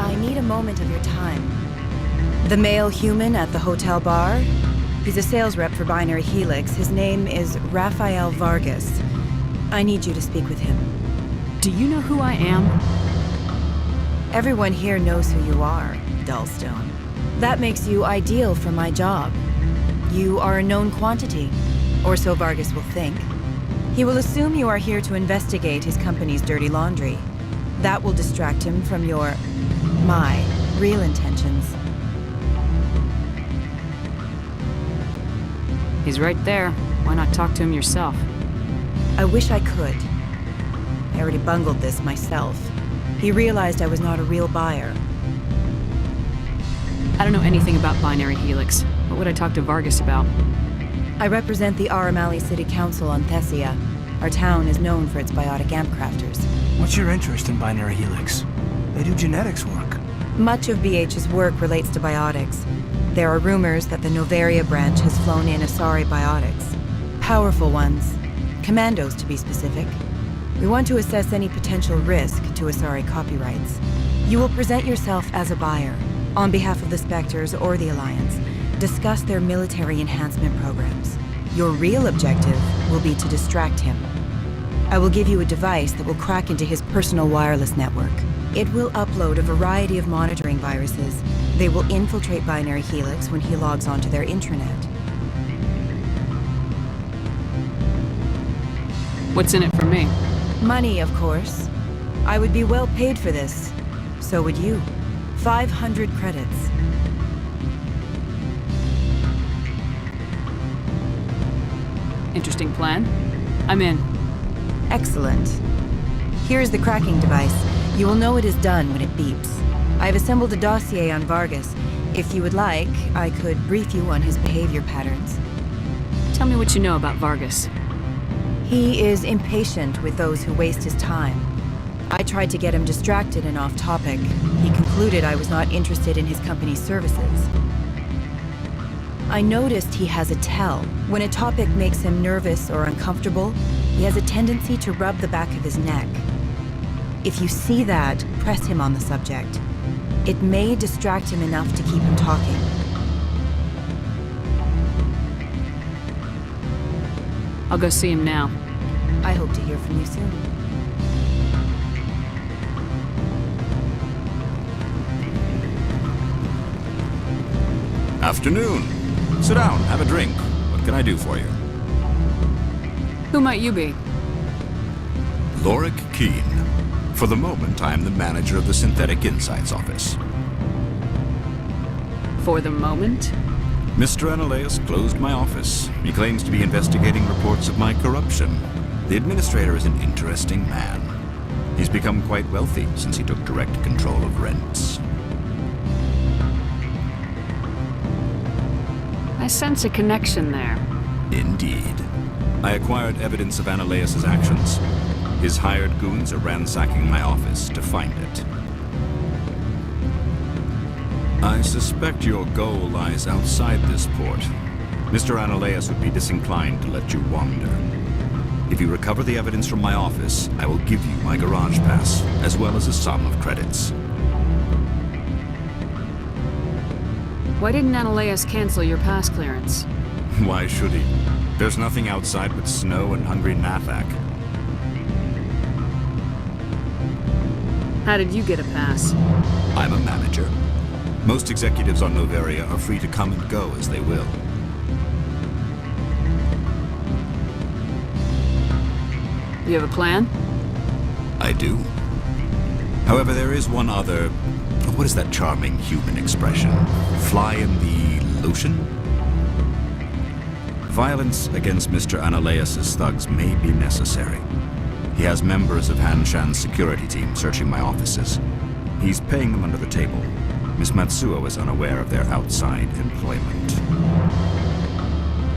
I need a moment of your time. The male human at the hotel bar? He's a sales rep for Binary Helix. His name is Rafael Vargas. I need you to speak with him. Do you know who I am? Everyone here knows who you are, Dullstone. That makes you ideal for my job. You are a known quantity, or so Vargas will think. He will assume you are here to investigate his company's dirty laundry. That will distract him from my real intentions. He's right there. Why not talk to him yourself? I wish I could. I already bungled this myself. He realized I was not a real buyer. I don't know anything about Binary Helix. What would I talk to Vargas about? I represent the Aramali City Council on Thessia. Our town is known for its biotic amp crafters. What's your interest in Binary Helix? They do genetics work. Much of BH's work relates to biotics. There are rumors that the Noveria branch has flown in Asari biotics. Powerful ones. Commandos, to be specific. We want to assess any potential risk to Asari copyrights. You will present yourself as a buyer, on behalf of the Spectres or the Alliance. Discuss their military enhancement programs. Your real objective will be to distract him. I will give you a device that will crack into his personal wireless network. It will upload a variety of monitoring viruses. They will infiltrate Binary Helix when he logs onto their intranet. What's in it for me? Money, of course. I would be well paid for this. So would you. 500 credits. Interesting plan. I'm in. Excellent. Here is the cracking device. You will know it is done when it beeps. I have assembled a dossier on Vargas. If you would like, I could brief you on his behavior patterns. Tell me what you know about Vargas. He is impatient with those who waste his time. I tried to get him distracted and off topic. He concluded I was not interested in his company's services. I noticed he has a tell. When a topic makes him nervous or uncomfortable, he has a tendency to rub the back of his neck. If you see that, press him on the subject. It may distract him enough to keep him talking. I'll go see him now. I hope to hear from you soon. Afternoon. Sit down, have a drink. What can I do for you? Who might you be? Lorik Keen. For the moment, I am the manager of the Synthetic Insights office. For the moment? Mr. Analaeus closed my office. He claims to be investigating reports of my corruption. The administrator is an interesting man. He's become quite wealthy since he took direct control of rents. I sense a connection there. Indeed. I acquired evidence of Analaeus' actions. His hired goons are ransacking my office to find it. I suspect your goal lies outside this port. Mr. Analaeus would be disinclined to let you wander. If you recover the evidence from my office, I will give you my garage pass, as well as a sum of credits. Why didn't Analaeus cancel your pass clearance? Why should he? There's nothing outside but snow and hungry Nathak. How did you get a pass? I'm a manager. Most executives on Noveria are free to come and go as they will. You have a plan? I do. However, there is one other... What is that charming human expression? Fly in the lotion? Violence against Mr. Analaeus' thugs may be necessary. He has members of Han Shan's security team searching my offices. He's paying them under the table. Miss Matsuo is unaware of their outside employment.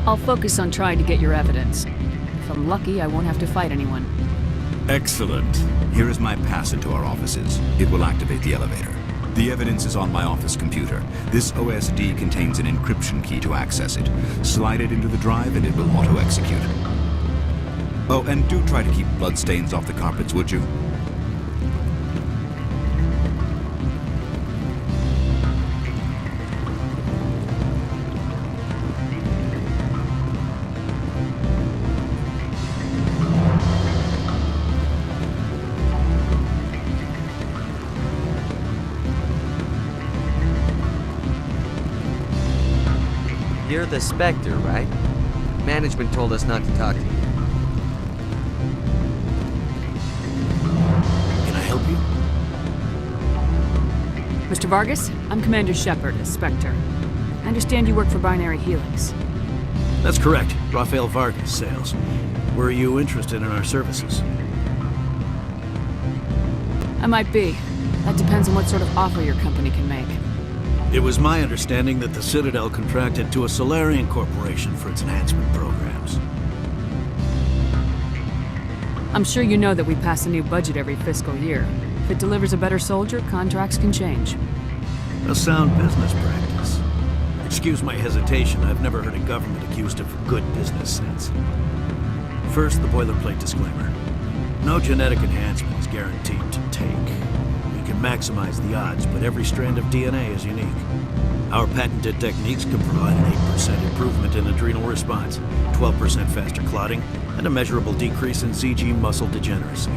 I'll focus on trying to get your evidence. If I'm lucky, I won't have to fight anyone. Excellent. Here is my pass into our offices. It will activate the elevator. The evidence is on my office computer. This OSD contains an encryption key to access it. Slide it into the drive and it will auto-execute. Oh, and do try to keep bloodstains off the carpets, would you? You're the Spectre, right? Management told us not to talk to you. Can I help you? Mr. Vargas, I'm Commander Shepard, a Spectre. I understand you work for Binary Helix. That's correct. Rafael Vargas, sales. Were you interested in our services? I might be. That depends on what sort of offer your company can make. It was my understanding that the Citadel contracted to a Solarian corporation for its enhancement programs. I'm sure you know that we pass a new budget every fiscal year. If it delivers a better soldier, contracts can change. A sound business practice. Excuse my hesitation, I've never heard a government accused of good business sense. First, the boilerplate disclaimer. No genetic enhancement is guaranteed to take. We can maximize the odds, but every strand of DNA is unique. Our patented techniques can provide an 8% improvement in adrenal response, 12% faster clotting, and a measurable decrease in ZG muscle degeneracy.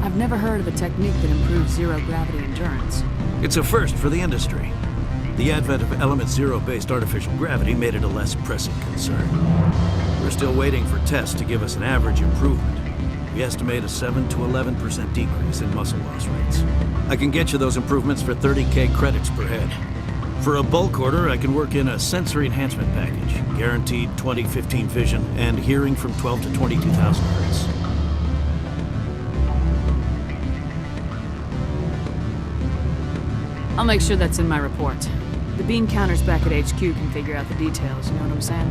I've never heard of a technique that improves zero-gravity endurance. It's a first for the industry. The advent of Element Zero-based artificial gravity made it a less pressing concern. We're still waiting for tests to give us an average improvement. We estimate a 7 to 11% decrease in muscle loss rates. I can get you those improvements for 30K credits per head. For a bulk order, I can work in a sensory enhancement package, guaranteed 20/15 vision, and hearing from 12 to 22,000 hertz. I'll make sure that's in my report. The bean counters back at HQ can figure out the details, you know what I'm saying?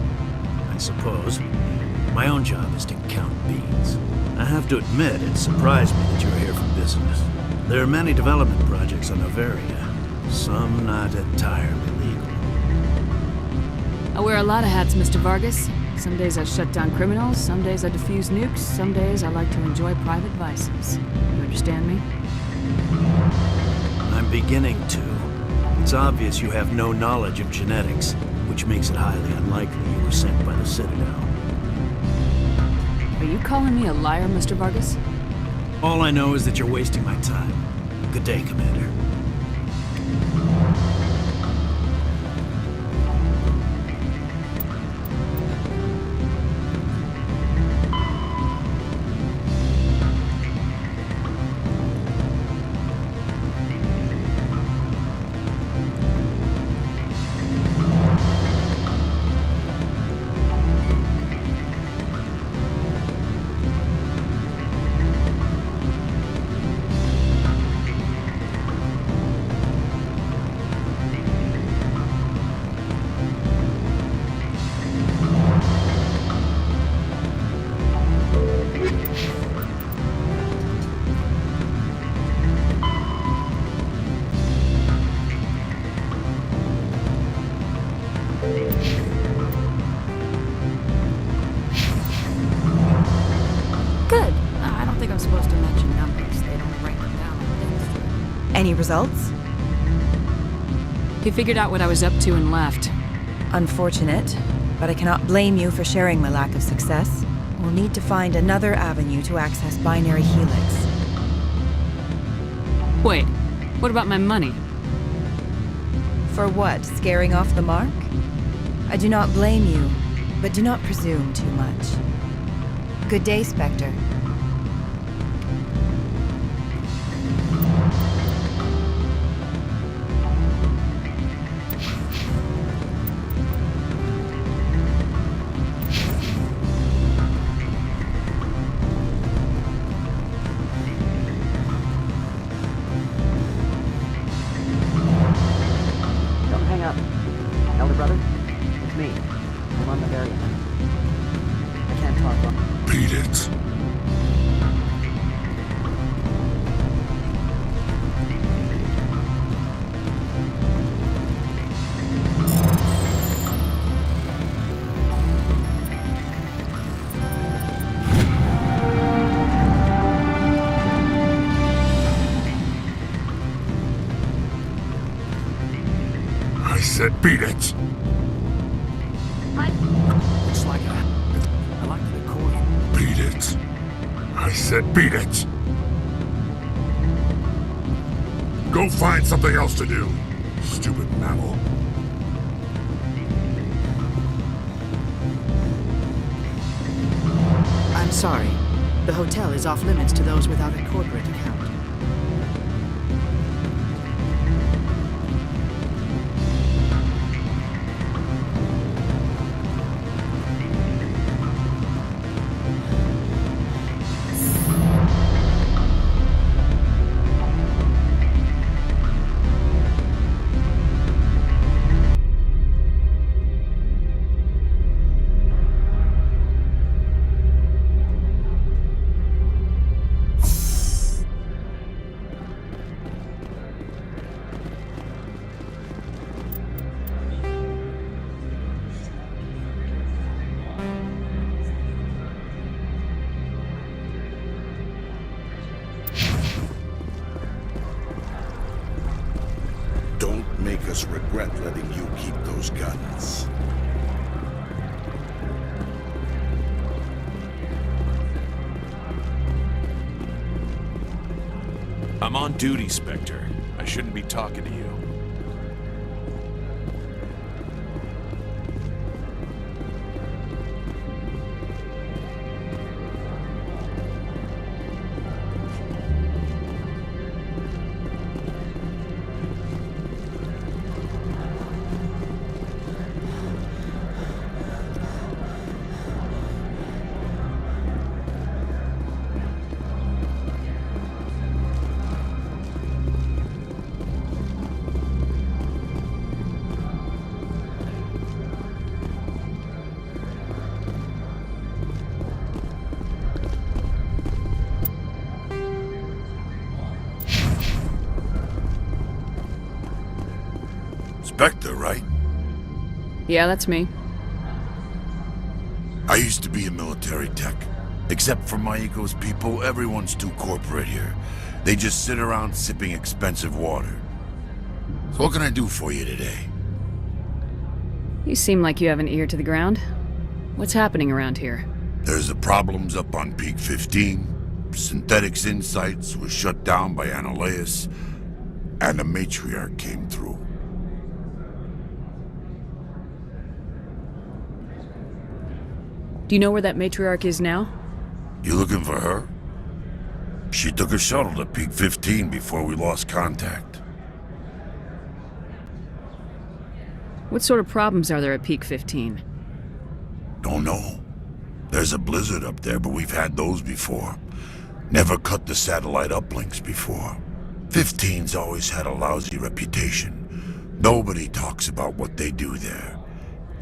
I suppose. My own job is to count beans. I have to admit, it surprised me that you're here for business. There are many development projects on Noveria, some not entirely legal. I wear a lot of hats, Mr. Vargas. Some days I shut down criminals, some days I defuse nukes, some days I like to enjoy private vices. You understand me? I'm beginning to. It's obvious you have no knowledge of genetics, which makes it highly unlikely you were sent by the Citadel. Are you calling me a liar, Mr. Vargas? All I know is that you're wasting my time. Good day, Commander. Good. I don't think I'm supposed to mention numbers. They don't write them down on things. Any results? He figured out what I was up to and left. Unfortunate, but I cannot blame you for sharing my lack of success. We'll need to find another avenue to access Binary Helix. Wait, what about my money? For what? Scaring off the mark? I do not blame you, but do not presume too much. Good day, Spectre. Don't hang up. Elder brother, it's me. I'm on the area now. I can't talk long. Beat it. I said beat it. Looks like I like the accordion. Beat it. I said beat it. Go find something else to do, stupid mammal. I'm sorry. The hotel is off limits to those without a corporate account. Don't make us regret letting you keep those guns. I'm on duty, Spectre. I shouldn't be talking to you. Spectre, right? Yeah, that's me. I used to be a military tech. Except for Maiko's people, everyone's too corporate here. They just sit around sipping expensive water. So what can I do for you today? You seem like you have an ear to the ground. What's happening around here? There's the problems up on Peak 15. Synthetics Insights was shut down by Analeus. And the Matriarch came through. Do you know where that matriarch is now? You looking for her? She took a shuttle to Peak 15 before we lost contact. What sort of problems are there at Peak 15? Don't know. There's a blizzard up there, but we've had those before. Never cut the satellite uplinks before. 15's always had a lousy reputation. Nobody talks about what they do there.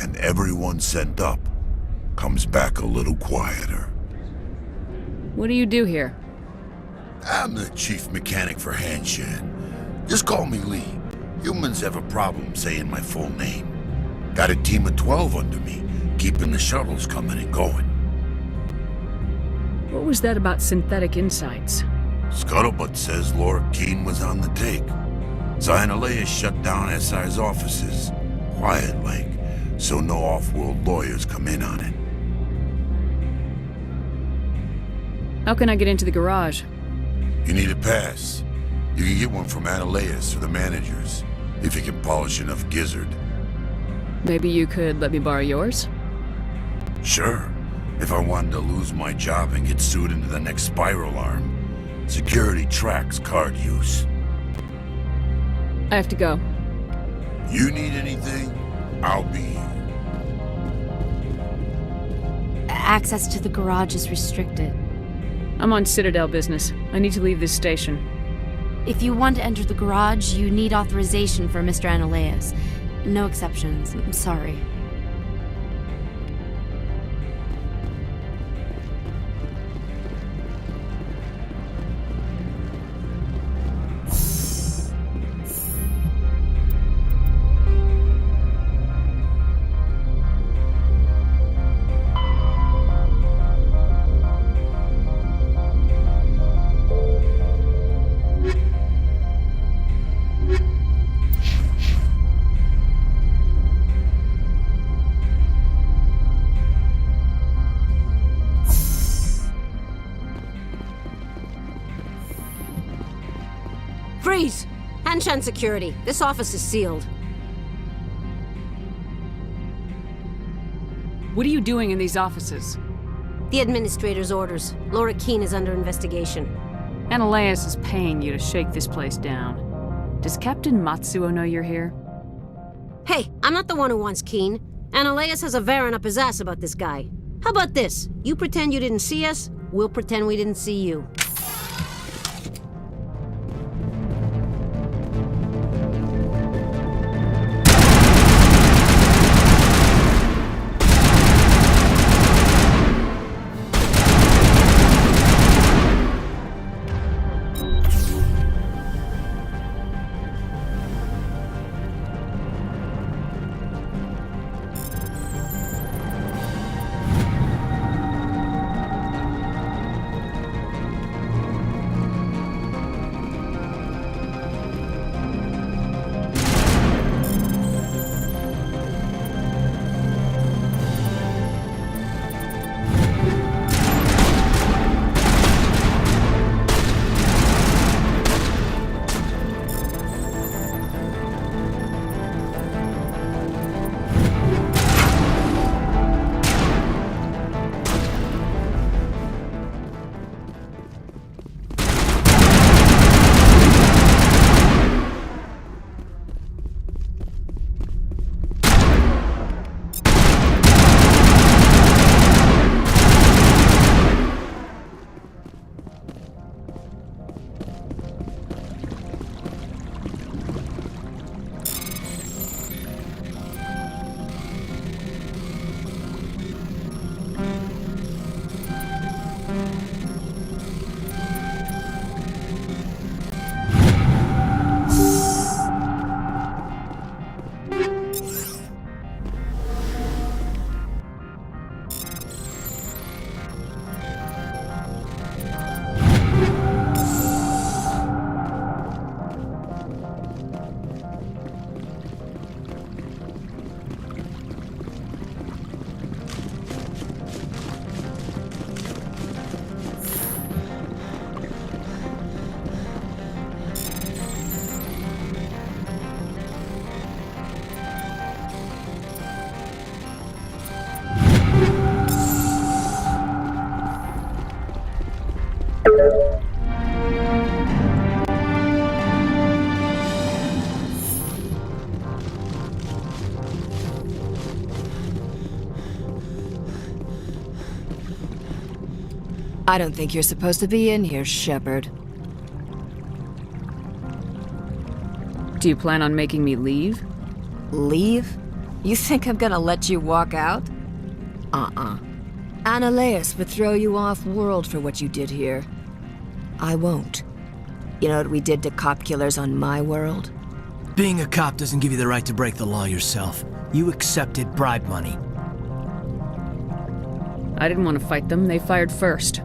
And everyone sent up comes back a little quieter. What do you do here? I'm the chief mechanic for Hanshan. Just call me Lee. Humans have a problem saying my full name. Got a team of 12 under me, keeping the shuttles coming and going. What was that about Synthetic Insights? Scuttlebutt says Laura Keene was on the take. Analeus shut down SI's offices. Quiet like, so no off-world lawyers come in on it. How can I get into the garage? You need a pass. You can get one from Analeus or the managers, if you can polish enough gizzard. Maybe you could let me borrow yours? Sure. If I wanted to lose my job and get sued into the next spiral arm. Security tracks card use. I have to go. You need anything? I'll be here. Access to the garage is restricted. I'm on Citadel business. I need to leave this station. If you want to enter the garage, you need authorization for Mr. Analeus. No exceptions. I'm sorry. Freeze! Hanshan security. This office is sealed. What are you doing in these offices? The administrator's orders. Laura Keene is under investigation. Ananias is paying you to shake this place down. Does Captain Matsuo know you're here? Hey, I'm not the one who wants Keene. Ananias has a Varen up his ass about this guy. How about this? You pretend you didn't see us, we'll pretend we didn't see you. I don't think you're supposed to be in here, Shepard. Do you plan on making me leave? Leave? You think I'm gonna let you walk out? Ananias would throw you off-world for what you did here. I won't. You know what we did to cop killers on my world? Being a cop doesn't give you the right to break the law yourself. You accepted bribe money. I didn't want to fight them. They fired first.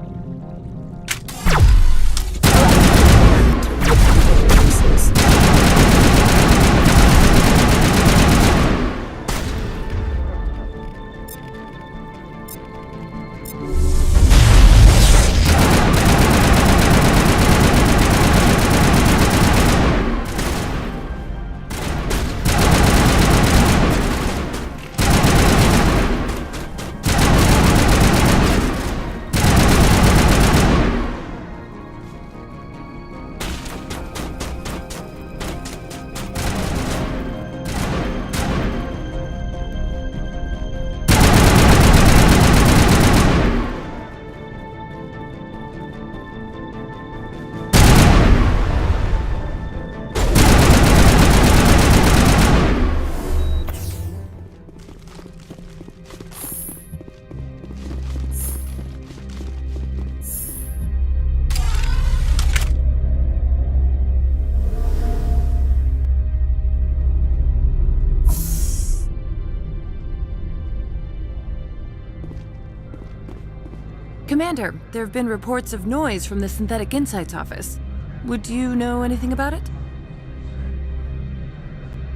Commander, there have been reports of noise from the Synthetic Insights office. Would you know anything about it?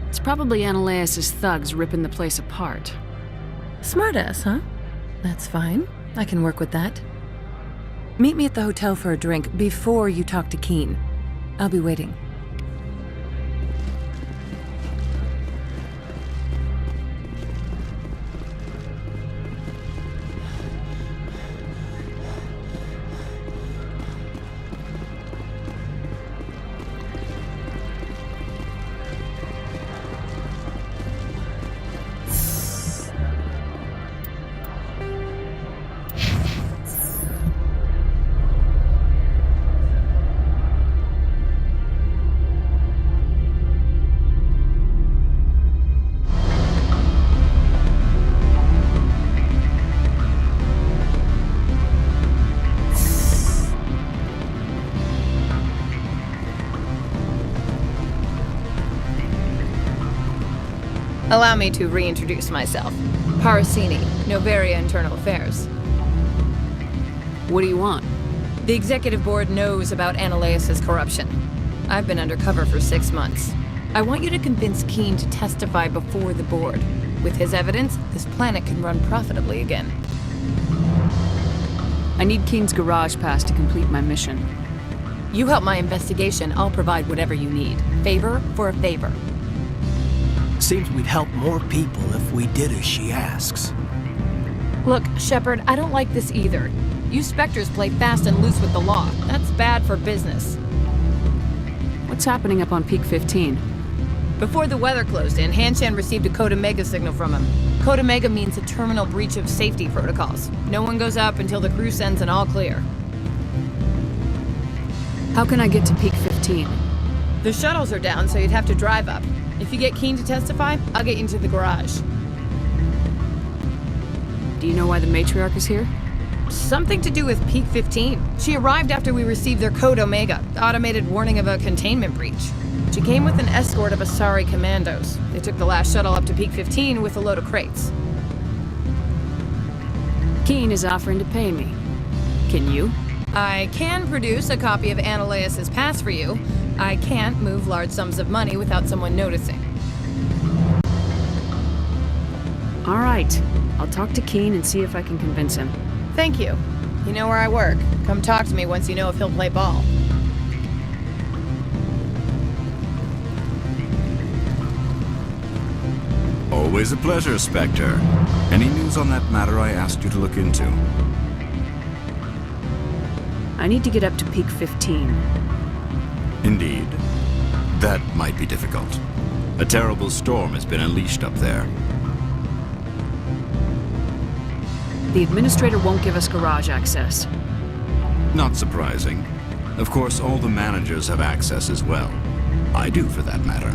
It's probably Ananias' thugs ripping the place apart. Smartass, huh? That's fine. I can work with that. Meet me at the hotel for a drink before you talk to Keene. I'll be waiting. Allow me to reintroduce myself. Parasini, Noveria Internal Affairs. What do you want? The executive board knows about Ananias' corruption. I've been undercover for 6 months. I want you to convince Keene to testify before the board. With his evidence, this planet can run profitably again. I need Keene's garage pass to complete my mission. You help my investigation, I'll provide whatever you need. Favor for a favor. Seems we'd help more people if we did as she asks. Look, Shepard, I don't like this either. You Spectres play fast and loose with the law. That's bad for business. What's happening up on Peak 15? Before the weather closed in, Hanshan received a Code Omega signal from him. Code Omega means a terminal breach of safety protocols. No one goes up until the crew sends an all clear. How can I get to Peak 15? The shuttles are down, so you'd have to drive up. If you get Keene to testify, I'll get you into the garage. Do you know why the Matriarch is here? Something to do with Peak 15. She arrived after we received their Code Omega, automated warning of a containment breach. She came with an escort of Asari commandos. They took the last shuttle up to Peak 15 with a load of crates. Keene is offering to pay me. Can you? I can produce a copy of Ananias' pass for you. I can't move large sums of money without someone noticing. All right. I'll talk to Keene and see if I can convince him. Thank you. You know where I work. Come talk to me once you know if he'll play ball. Always a pleasure, Spectre. Any news on that matter I asked you to look into? I need to get up to Peak 15. Indeed. That might be difficult. A terrible storm has been unleashed up there. The Administrator won't give us garage access. Not surprising. Of course, all the managers have access as well. I do, for that matter.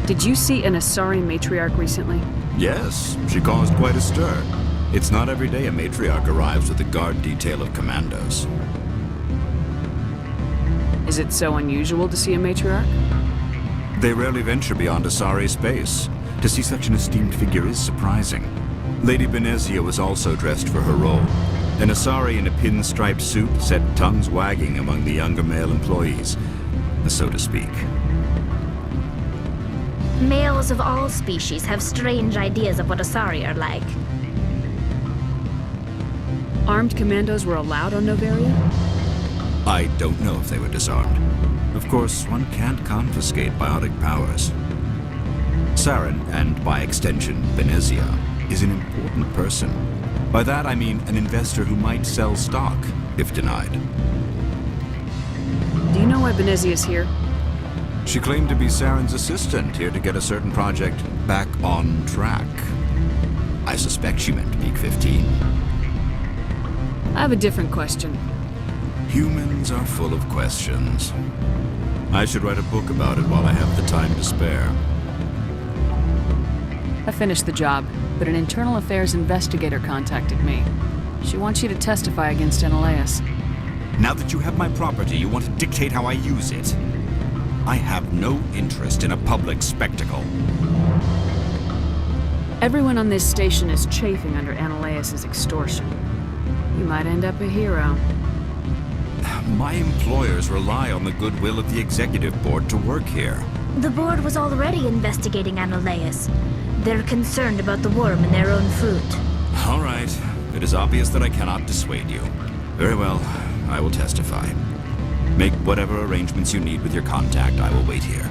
Did you see an Asari Matriarch recently? Yes, she caused quite a stir. It's not every day a Matriarch arrives with a guard detail of commandos. Is it so unusual to see a Matriarch? They rarely venture beyond Asari space. To see such an esteemed figure is surprising. Lady Benezia was also dressed for her role. An Asari in a pinstriped suit set tongues wagging among the younger male employees, so to speak. Males of all species have strange ideas of what Asari are like. Armed commandos were allowed on Noveria? I don't know if they were disarmed. Of course, one can't confiscate biotic powers. Saren, and by extension, Benezia, is an important person. By that I mean an investor who might sell stock, if denied. Do you know why Benezia is here? She claimed to be Saren's assistant, here to get a certain project back on track. I suspect she meant Peak 15. I have a different question. Humans are full of questions. I should write a book about it while I have the time to spare. I finished the job, but an internal affairs investigator contacted me. She wants you to testify against Ananias. Now that you have my property, you want to dictate how I use it. I have no interest in a public spectacle. Everyone on this station is chafing under Ananias' extortion. You might end up a hero. My employers rely on the goodwill of the executive board to work here. The board was already investigating Ananias. They're concerned about the worm in their own fruit. All right. It is obvious that I cannot dissuade you. Very well. I will testify. Make whatever arrangements you need with your contact. I will wait here.